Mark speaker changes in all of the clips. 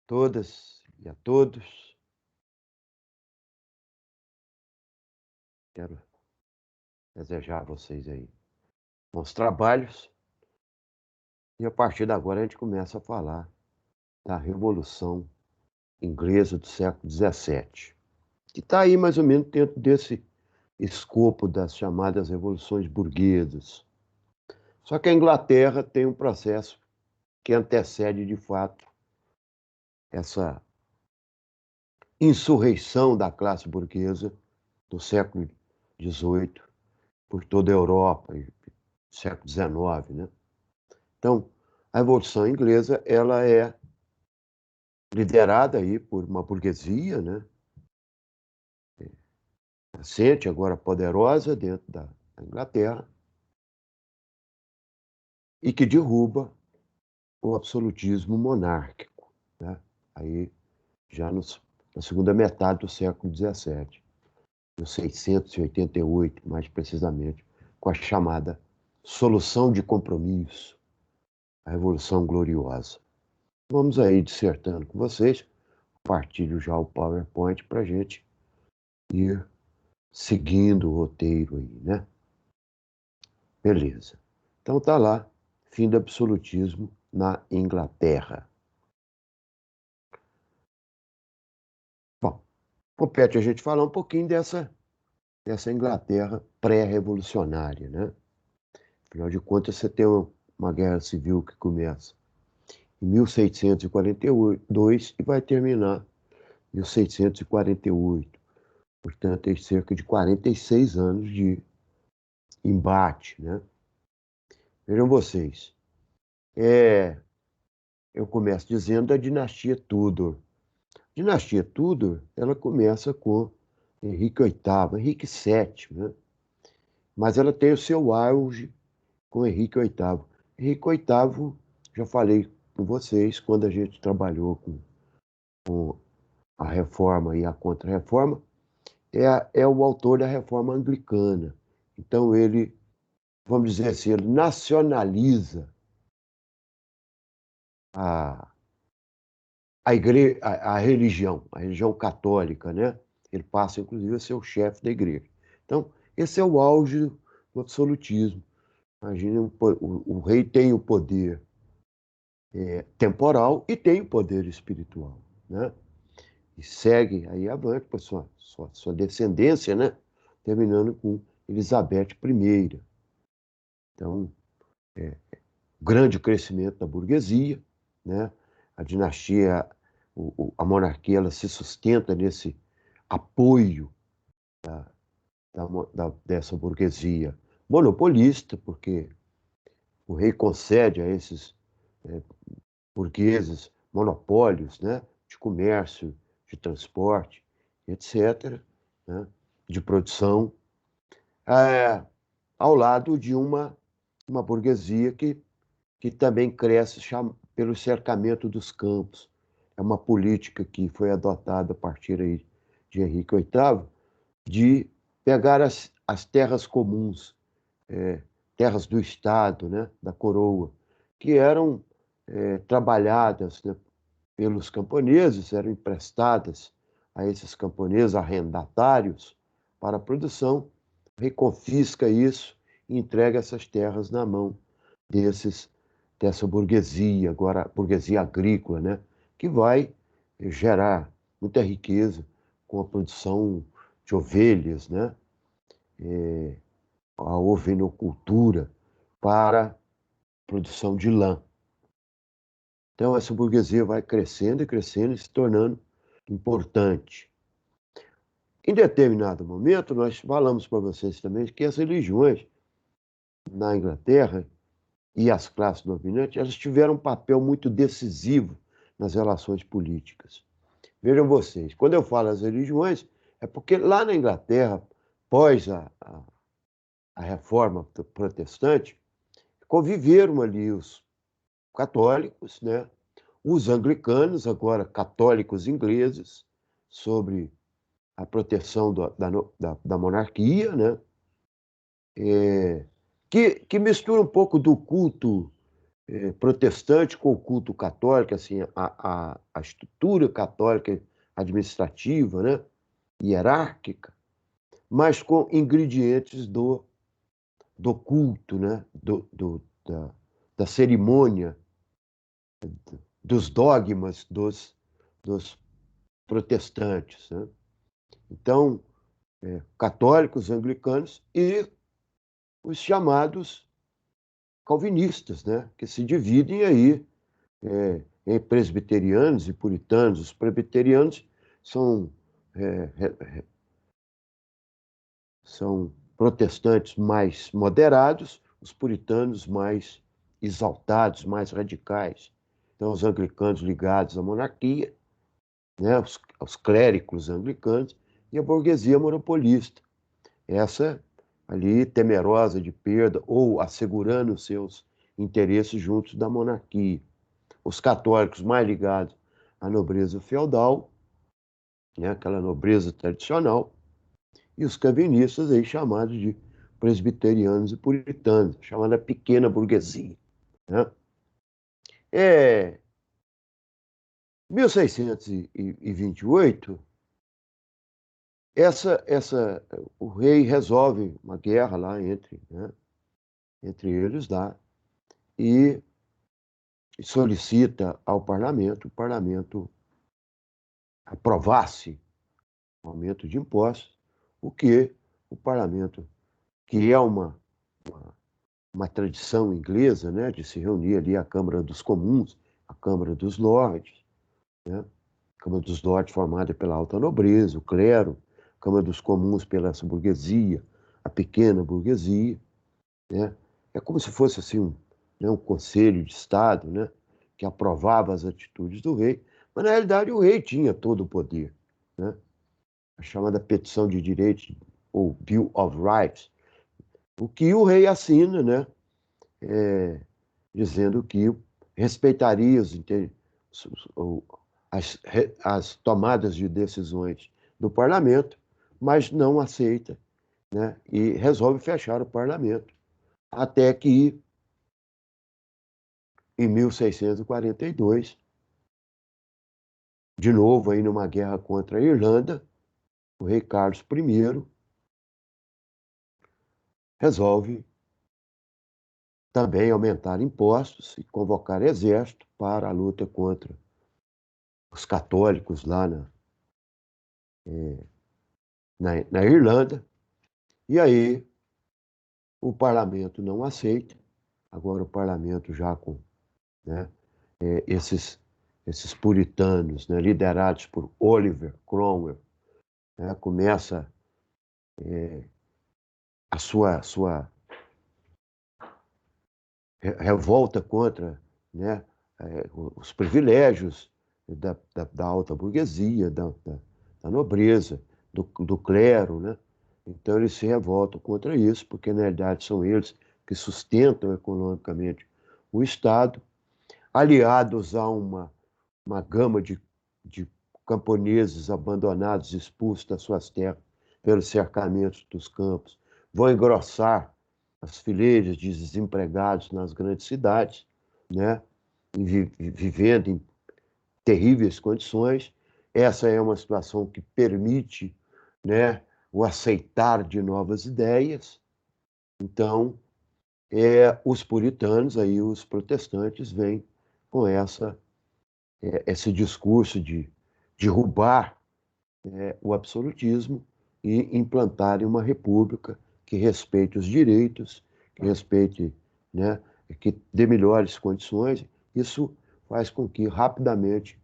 Speaker 1: Todas e a todos. Quero desejar a vocês aí bons trabalhos e a partir de agora a gente começa a falar da Revolução Inglesa do século XVII, que está aí mais ou menos dentro desse escopo das chamadas revoluções burguesas. Só que a Inglaterra tem um processo que antecede de fato essa insurreição da classe burguesa do século XVIII por toda a Europa, e século XIX, né? Então, a Revolução Inglesa, ela é liderada aí por uma burguesia, né? Nascente, agora poderosa dentro da Inglaterra, e que derruba o absolutismo monárquico, né? Aí, já na segunda metade do século XVII, 1688, mais precisamente, com a chamada Solução de Compromisso, a Revolução Gloriosa. Vamos aí dissertando com vocês, partilho já o PowerPoint para a gente ir seguindo o roteiro aí, né? Beleza. Então tá lá, fim do absolutismo na Inglaterra. Bom, compete a gente falar um pouquinho dessa Inglaterra pré-revolucionária, né? Afinal de contas, você tem uma guerra civil que começa em 1642 e vai terminar em 1648. Portanto, tem cerca de 46 anos de embate, né? Vejam vocês, eu começo dizendo da dinastia Tudor. A dinastia Tudor, ela começa com Henrique VIII, Henrique VII, né? Mas ela tem o seu auge com Henrique VIII. Henrique VIII, já falei com vocês, quando a gente trabalhou com a reforma e a contra-reforma, é o autor da reforma anglicana. Então ele, vamos dizer assim, ele nacionaliza a, a religião católica, né? Ele passa, inclusive, a ser o chefe da igreja. Então, esse é o auge do absolutismo. Imagina, o rei tem o poder temporal e tem o poder espiritual, né? E segue aí avante por sua descendência, né? Terminando com Elizabeth I. Então, grande crescimento da burguesia, né? A dinastia, a monarquia, ela se sustenta nesse apoio dessa burguesia monopolista, porque o rei concede a esses eh, burgueses monopólios, né? De comércio, de transporte, etc., né? De produção, eh, ao lado de uma burguesia que também cresce pelo cercamento dos campos. É uma política que foi adotada a partir aí de Henrique VIII, de pegar as terras comuns, terras do Estado, né, da coroa, que eram trabalhadas, né, pelos camponeses, eram emprestadas a esses camponeses arrendatários para a produção, reconfisca isso e entrega essas terras na mão desses dessa burguesia, agora burguesia agrícola, né, que vai gerar muita riqueza com a produção de ovelhas, né, a ovinocultura para produção de lã. Então essa burguesia vai crescendo e crescendo e se tornando importante. Em determinado momento, nós falamos para vocês também que as religiões na Inglaterra e as classes dominantes, elas tiveram um papel muito decisivo nas relações políticas. Vejam vocês, quando eu falo as religiões, é porque lá na Inglaterra, após a reforma protestante, conviveram ali os católicos, né? Os anglicanos, agora católicos ingleses, sobre a proteção da monarquia, né? Que mistura um pouco do culto protestante com o culto católico, assim, a estrutura católica administrativa, né, hierárquica, mas com ingredientes do culto, né, da cerimônia, dos dogmas dos protestantes, né? Então, católicos, anglicanos e os chamados calvinistas, né, que se dividem aí em presbiterianos e puritanos. Os presbiterianos são, é, é, são protestantes mais moderados, os puritanos mais exaltados, mais radicais. Então, os anglicanos ligados à monarquia, né, os clérigos anglicanos e a burguesia monopolista. Essa ali temerosa de perda ou assegurando seus interesses juntos da monarquia. Os católicos mais ligados à nobreza feudal, né, aquela nobreza tradicional, e os calvinistas aí chamados de presbiterianos e puritanos, chamada pequena burguesia, né? É, 1628, o rei resolve uma guerra lá entre eles lá, e solicita ao parlamento, o parlamento aprovasse o aumento de impostos, o que o parlamento, que é uma, uma tradição inglesa, né, de se reunir ali a Câmara dos Comuns, a Câmara dos Lordes, né, a Câmara dos Lordes formada pela alta nobreza, o clero, a Câmara dos Comuns pela essa burguesia, a pequena burguesia, né? É como se fosse assim um conselho de Estado, né, que aprovava as atitudes do rei, mas na realidade o rei tinha todo o poder, né? A chamada petição de direitos, ou Bill of Rights, o que o rei assina, né, dizendo que respeitaria as tomadas de decisões do parlamento, mas não aceita, né, e resolve fechar o parlamento, até que, em 1642, de novo aí numa guerra contra a Irlanda, o rei Carlos I resolve também aumentar impostos e convocar exército para a luta contra os católicos lá na Irlanda. E aí o parlamento não aceita. Agora o parlamento já com, né, esses puritanos, né, liderados por Oliver Cromwell, né, começa a sua revolta contra, né, os privilégios da alta burguesia, da nobreza, do clero, né? Então eles se revoltam contra isso, porque na realidade são eles que sustentam economicamente o Estado, aliados a uma gama de camponeses abandonados, expulsos das suas terras pelos cercamentos dos campos, vão engrossar as fileiras de desempregados nas grandes cidades, né? Vivendo em terríveis condições. Essa é uma situação que permite, né, o aceitar de novas ideias. Então, os puritanos, aí, os protestantes, vêm com esse discurso de derrubar o absolutismo e implantarem uma república que respeite os direitos, que respeite, né, que dê melhores condições. Isso faz com que rapidamente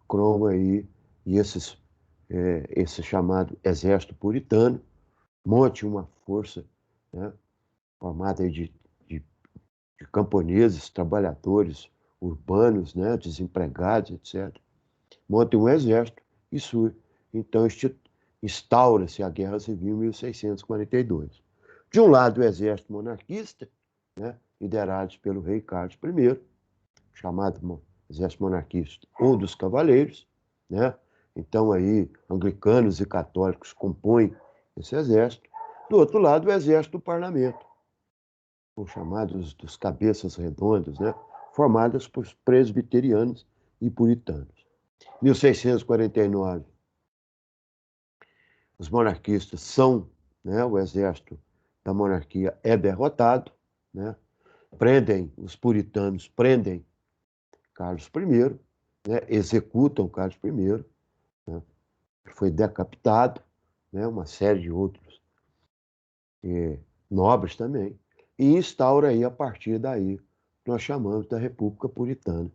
Speaker 1: Cromwell aí, e esse chamado exército puritano monte uma força, né, formada aí de camponeses, trabalhadores urbanos, né, desempregados, etc. Monte um exército e surge. Então, instaura-se a Guerra Civil em 1642. De um lado, o exército monarquista, né, liderados pelo rei Carlos I, chamado exército monarquista ou dos cavaleiros, né? Então, aí, anglicanos e católicos compõem esse exército. Do outro lado, o exército do parlamento, os chamados dos cabeças redondas, né? formadas por presbiterianos e puritanos. 1649, os monarquistas são, né, o exército da monarquia é derrotado, né, os puritanos prendem Carlos I, né, executam Carlos I, né, foi decapitado, né, uma série de outros nobres também, e instaura aí, a partir daí, nós chamamos da República Puritana,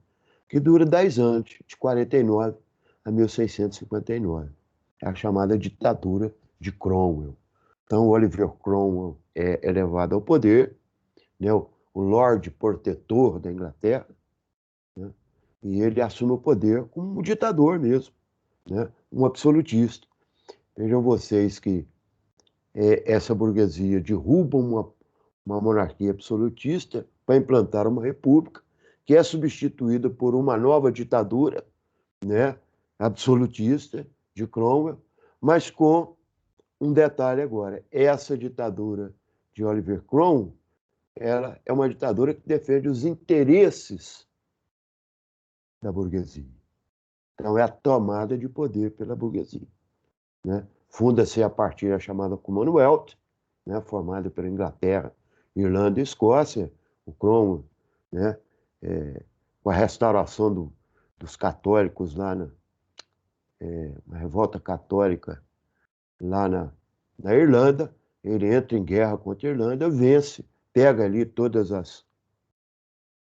Speaker 1: que dura 10 anos, de 49 a 1659. É a chamada ditadura de Cromwell. Então, Oliver Cromwell é elevado ao poder, né, o Lorde Protetor da Inglaterra, né, e ele assume o poder como um ditador mesmo, né, um absolutista. Vejam vocês que essa burguesia derruba uma monarquia absolutista para implantar uma república que é substituída por uma nova ditadura, né, absolutista de Cromwell, mas com um detalhe agora: essa ditadura de Oliver Cromwell, ela é uma ditadura que defende os interesses da burguesia. Então, é a tomada de poder pela burguesia, né? Funda-se a partir da chamada Commonwealth, né, formada pela Inglaterra, Irlanda e Escócia, o Cromwell, né, com a restauração dos católicos lá na revolta católica lá na Irlanda, ele entra em guerra contra a Irlanda, vence, pega ali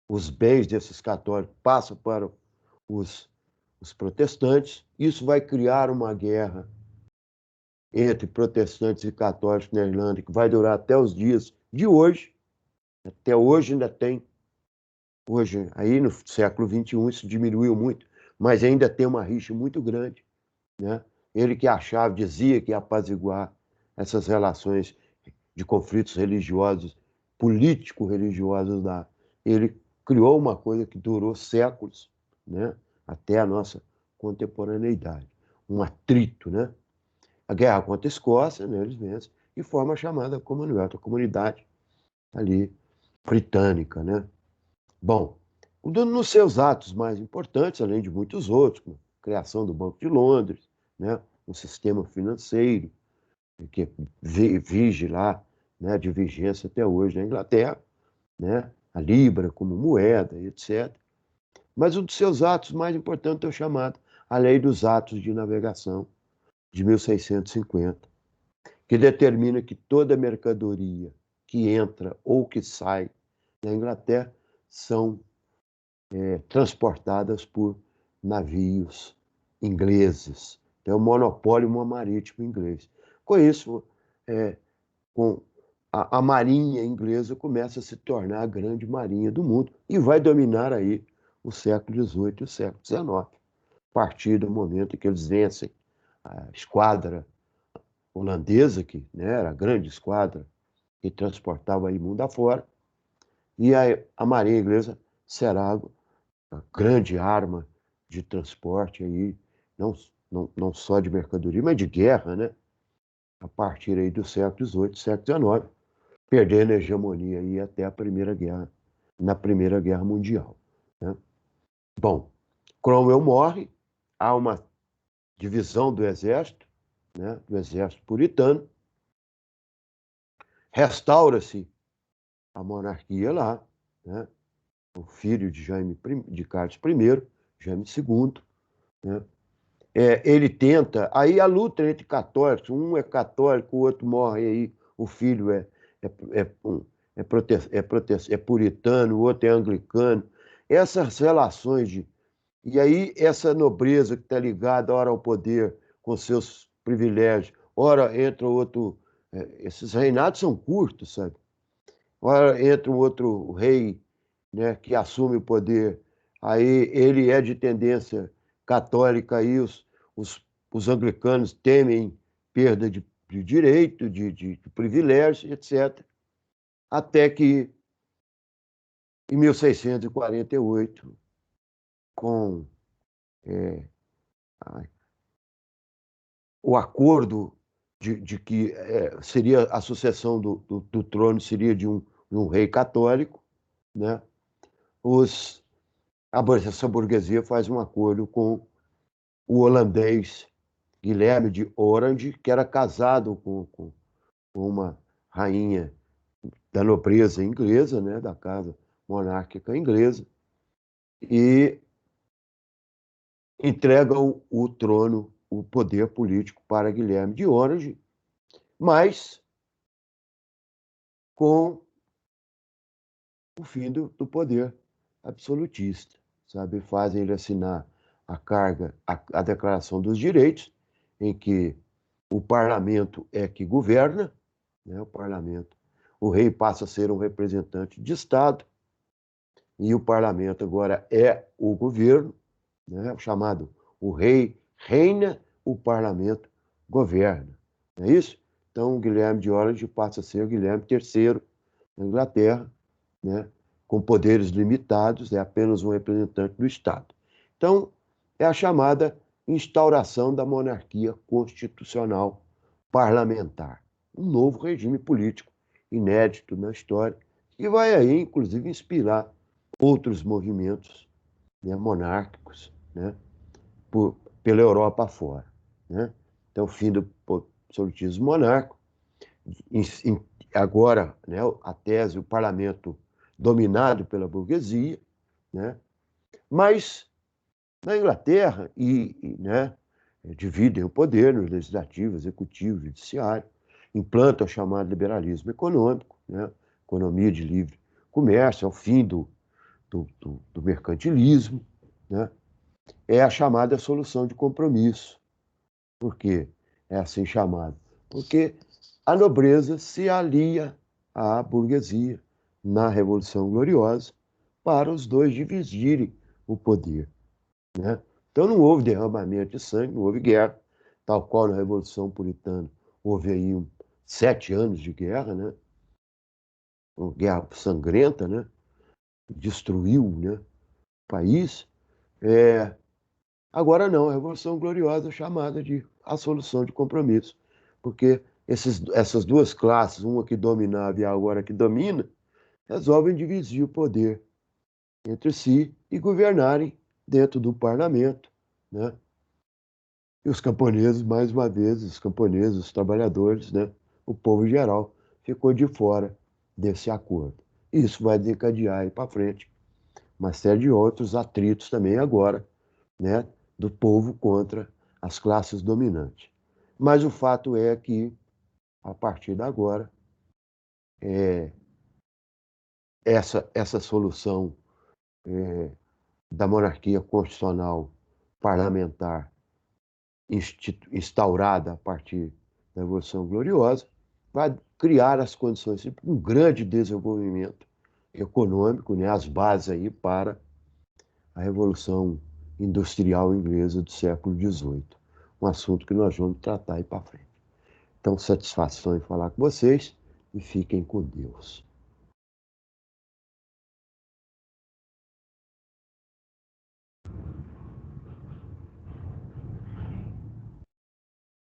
Speaker 1: os bens desses católicos, passa para os protestantes. Isso vai criar uma guerra entre protestantes e católicos na Irlanda, que vai durar até os dias de hoje. Até hoje ainda tem. Hoje, aí no século XXI, isso diminuiu muito, mas ainda tem uma rixa muito grande, né? Ele que achava, dizia que ia apaziguar essas relações de conflitos religiosos, político-religiosos lá. Ele criou uma coisa que durou séculos, né? Até a nossa contemporaneidade. Um atrito, né? A guerra contra a Escócia, né, eles vencem, e formam a chamada Commonwealth, a comunidade ali britânica, né? Bom, nos seus atos mais importantes, além de muitos outros, como a criação do Banco de Londres, né, um sistema financeiro que vige lá, né, de vigência até hoje na Inglaterra, né, a Libra como moeda, etc. Mas um dos seus atos mais importantes é o chamado a Lei dos Atos de Navegação, de 1650, que determina que toda mercadoria que entra ou que sai da Inglaterra são transportadas por navios ingleses. É o monopólio marítimo inglês. Com isso, com a marinha inglesa começa a se tornar a grande marinha do mundo e vai dominar aí o século XVIII e o século XIX, a partir do momento em que eles vencem a esquadra holandesa, que, né, era a grande esquadra que transportava aí mundo afora, e a marinha inglesa será a grande arma de transporte aí, não só de mercadoria, mas de guerra, né? A partir aí do século XVIII, século XIX, perdendo a hegemonia aí até na Primeira Guerra Mundial, né? Bom, Cromwell morre, há uma divisão do exército, né, do exército puritano, restaura-se a monarquia lá, né? O filho de Carlos I, Jaime II, né? Ele tenta, aí a luta entre católicos, um é católico, o outro morre, aí o filho é, é, é puritano, o outro é anglicano. Essas relações e aí essa nobreza que está ligada, ora ao poder, com seus privilégios, ora entra outro. Esses reinados são curtos, sabe? Ora entra um outro rei, né, que assume o poder, aí ele é de tendência católica, e os anglicanos temem perda de direito, de privilégios, etc. Até que, em 1648, com o acordo de que seria a sucessão do trono seria de um rei católico, né? Os essa burguesia faz um acordo com o holandês Guilherme de Orange, que era casado com uma rainha da nobreza inglesa, né, da casa monárquica inglesa, e entregam o trono, o poder político para Guilherme de Orange, mas com o fim do poder absolutista, sabe? Fazem ele assinar a Declaração dos Direitos, em que o parlamento é que governa, né? O parlamento, o rei passa a ser um representante de Estado, e o parlamento agora é o governo, né? Chamado o rei reina, o parlamento governa, não é isso? Então, o Guilherme de Orange passa a ser o Guilherme III na Inglaterra, né? Com poderes limitados, é apenas um representante do Estado. Então, é a chamada instauração da monarquia constitucional parlamentar, um novo regime político inédito na história, que vai aí, inclusive, inspirar outros movimentos, né, monárquicos, né, pela Europa afora, né? Então, fim do absolutismo monárquico, agora, né, a tese, o parlamento dominado pela burguesia, né? Mas na Inglaterra, né, dividem o poder no legislativo, executivo, judiciário, implantam o chamado liberalismo econômico, né, economia de livre comércio, é o fim do mercantilismo, né? É a chamada solução de compromisso. Por quê? É assim chamado. Porque a nobreza se alia à burguesia na Revolução Gloriosa para os dois dividirem o poder, né? Então não houve derramamento de sangue, não houve guerra, tal qual na Revolução Puritana houve aí 7 anos de guerra, né? Uma guerra sangrenta, né? Destruiu, né, o país. É, Agora não, a Revolução Gloriosa é chamada de a solução de compromisso, porque essas duas classes, uma que dominava e a agora que domina, resolvem dividir o poder entre si e governarem dentro do parlamento, né? E os camponeses, mais uma vez, os camponeses, os trabalhadores, né? O povo em geral ficou de fora desse acordo. Isso vai desencadear aí para frente uma série de outros atritos também agora, né, do povo contra as classes dominantes. Mas o fato é que, a partir de agora, essa solução da monarquia constitucional parlamentar instaurada a partir da Revolução Gloriosa vai criar as condições para um grande desenvolvimento econômico, né, as bases aí para a Revolução Industrial Inglesa do século XVIII. Um assunto que nós vamos tratar aí para frente. Então, satisfação em falar com vocês e fiquem com Deus.